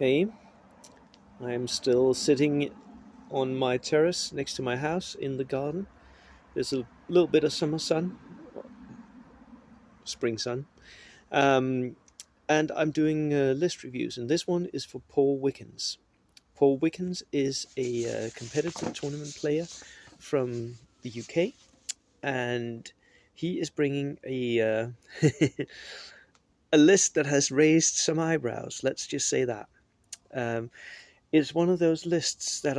Hey, I'm still sitting on my terrace next to my house in the garden. There's a little bit of summer sun, spring sun, um, and I'm doing list reviews. And this one is for Paul Wickens. Paul Wickens is a competitive tournament player from the UK, and he is bringing a a list that has raised some eyebrows. Let's just say that. Um, it's one of those lists that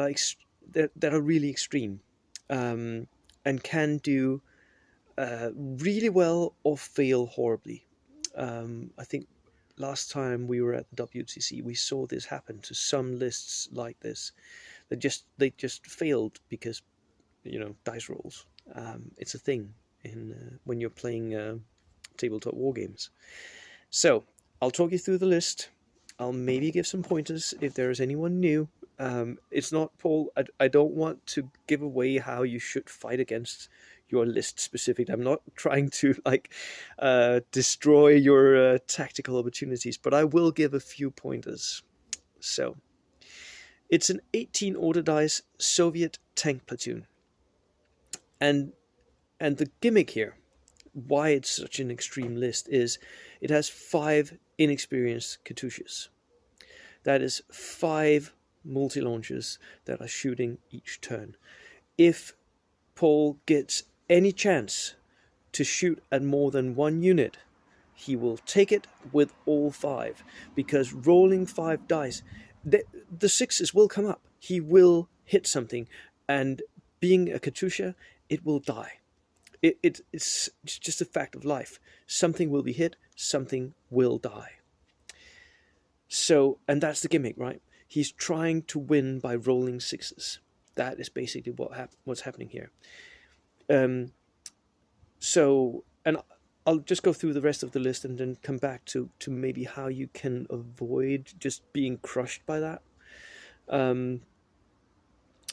that are really extreme, and can do really well or fail horribly. I think last time we were at the WTC, we saw this happen to some lists like this. They just failed because dice rolls. It's a thing in when you're playing tabletop war games. So I'll talk you through the list. I'll maybe give some pointers if there is anyone new. It's not, Paul, I don't want to give away how you should fight against your list specific. I'm not trying to destroy your tactical opportunities, but I will give a few pointers. So it's an 18 order dice Soviet tank platoon. And the gimmick here, why it's such an extreme list, is it has 5 inexperienced Katyushas. That is 5 multi-launchers that are shooting each turn. If Paul gets any chance to shoot at more than one unit, he will take it with all 5, because rolling 5 dice, the sixes will come up. He will hit something, and being a Katyusha, it will die. It's just a fact of life. Something will be hit, something will die. So, and that's the gimmick, right? He's trying to win by rolling 6s. That is basically what's happening here. And I'll just go through the rest of the list and then come back to maybe how you can avoid just being crushed by that.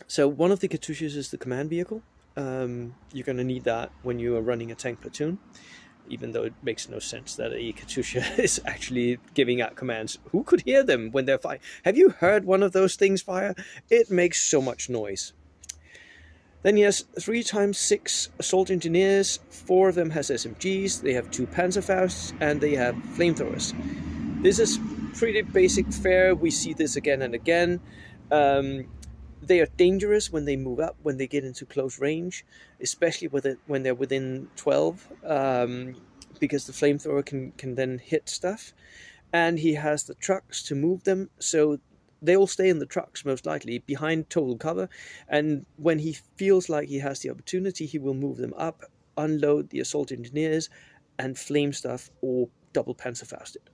So one of the Katyushas is the command vehicle. You're going to need that when you are running a tank platoon, even though it makes no sense that a Katyusha is actually giving out commands. Who could hear them when they're firing? Have you heard one of those things fire? It makes so much noise. Then he has 3x6 assault engineers. 4 of them has SMGs. They have 2 Panzerfausts, and they have flamethrowers. This is pretty basic fare. We see this again and again. They are dangerous when they move up, when they get into close range, especially when they're within 12, because the flamethrower can then hit stuff. And he has the trucks to move them, so they all stay in the trucks, most likely, behind total cover. And when he feels like he has the opportunity, he will move them up, unload the assault engineers, and flame stuff or double Panzerfaust it.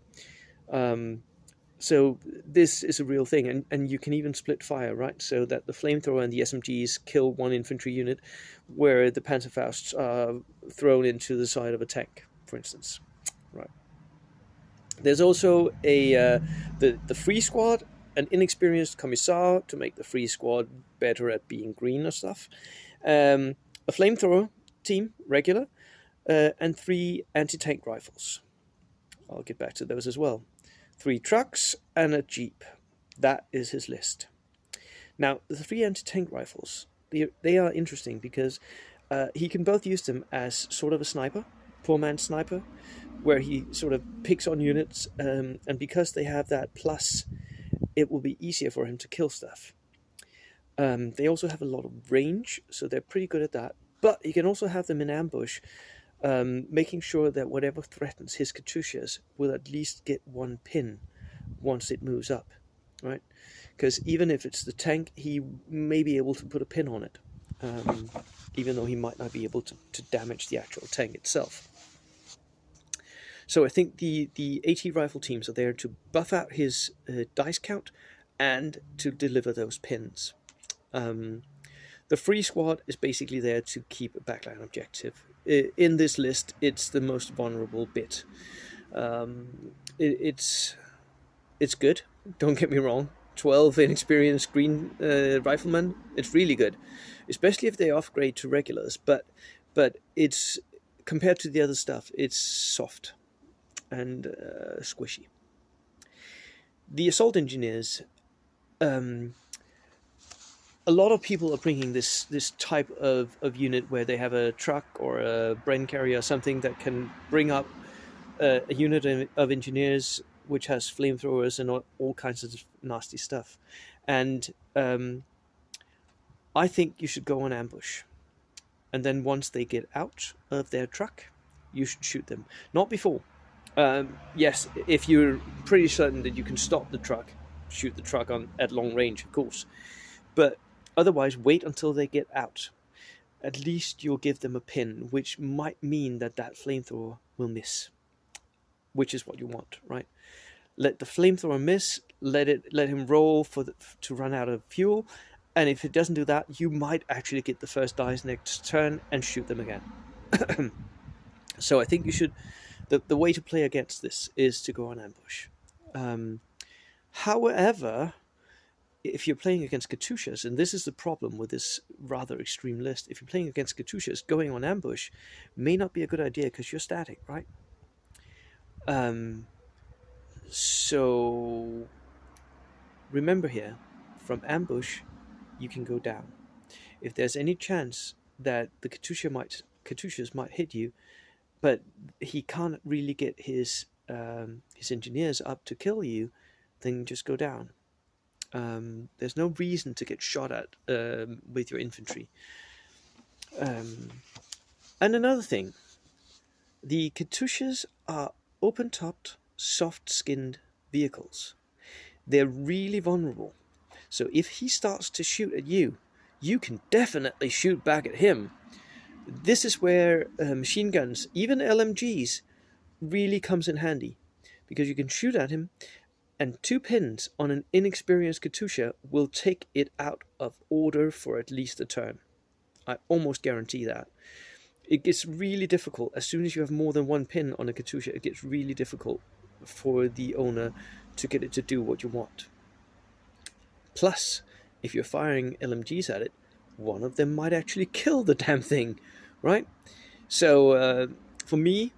So this is a real thing, and you can even split fire, right? So that the flamethrower and the SMGs kill one infantry unit, where the Panzerfausts are thrown into the side of a tank, for instance. Right. There's also the free squad, an inexperienced commissar to make the free squad better at being green or stuff, a flamethrower team, regular, and 3 anti-tank rifles. I'll get back to those as well. 3 trucks and a jeep. That is his list. Now, the 3 anti-tank rifles, they are interesting because he can both use them as sort of a sniper, poor man's sniper, where he sort of picks on units, and because they have that plus, it will be easier for him to kill stuff. They also have a lot of range, so they're pretty good at that. But he can also have them in ambush, making sure that whatever threatens his Katyushas will at least get 1 pin once it moves up, right? Because even if it's the tank, he may be able to put a pin on it, even though he might not be able to damage the actual tank itself. So I think the AT rifle teams are there to buff out his dice count and to deliver those pins. The free squad is basically there to keep a backline objective. In this list, it's the most vulnerable bit. It's good, don't get me wrong. 12 inexperienced green riflemen, it's really good, especially if they upgrade to regulars. But it's, compared to the other stuff, it's soft and squishy. The assault engineers, um, a lot of people are bringing this type of unit where they have a truck or a brain carrier or something that can bring up a unit of engineers which has flamethrowers and all kinds of nasty stuff. And I think you should go on ambush. And then once they get out of their truck, you should shoot them. Not before. Yes, if you're pretty certain that you can stop the truck, shoot the truck on at long range, of course. But otherwise, wait until they get out. At least you'll give them a pin, which might mean that flamethrower will miss, which is what you want, right? Let the flamethrower miss. Let him roll to run out of fuel, and if it doesn't do that, you might actually get the first dice next turn and shoot them again. So I think you should. The way to play against this is to go on ambush. However, if you're playing against Katyushas, and this is the problem with this rather extreme list, if you're playing against Katyushas, going on ambush may not be a good idea because you're static, right? So remember here, from ambush, you can go down. If there's any chance that the Katyushas might hit you, but he can't really get his engineers up to kill you, then just go down. There's no reason to get shot at with your infantry. And another thing, the Katyushas are open-topped, soft-skinned vehicles. They're really vulnerable. So if he starts to shoot at you, you can definitely shoot back at him. This is where machine guns, even LMGs, really comes in handy, because you can shoot at him, and 2 pins on an inexperienced Katyusha will take it out of order for at least a turn. I almost guarantee that. It gets really difficult. As soon as you have more than 1 pin on a Katyusha, it gets really difficult for the owner to get it to do what you want. Plus, if you're firing LMGs at it, one of them might actually kill the damn thing, right? So for me,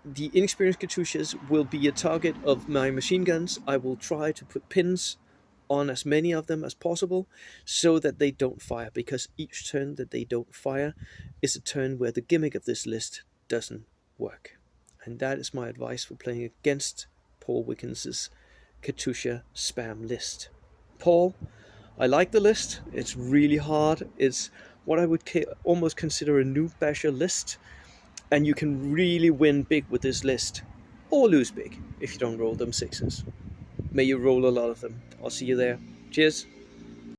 the inexperienced Katyushas will be a target of my machine guns. I will try to put pins on as many of them as possible so that they don't fire, because each turn that they don't fire is a turn where the gimmick of this list doesn't work. And that is my advice for playing against Paul Wickens' Katyusha spam list. Paul, I like the list. It's really hard. It's what I would almost consider a noob basher list. And you can really win big with this list, or lose big if you don't roll them 6s. May you roll a lot of them. I'll see you there. Cheers.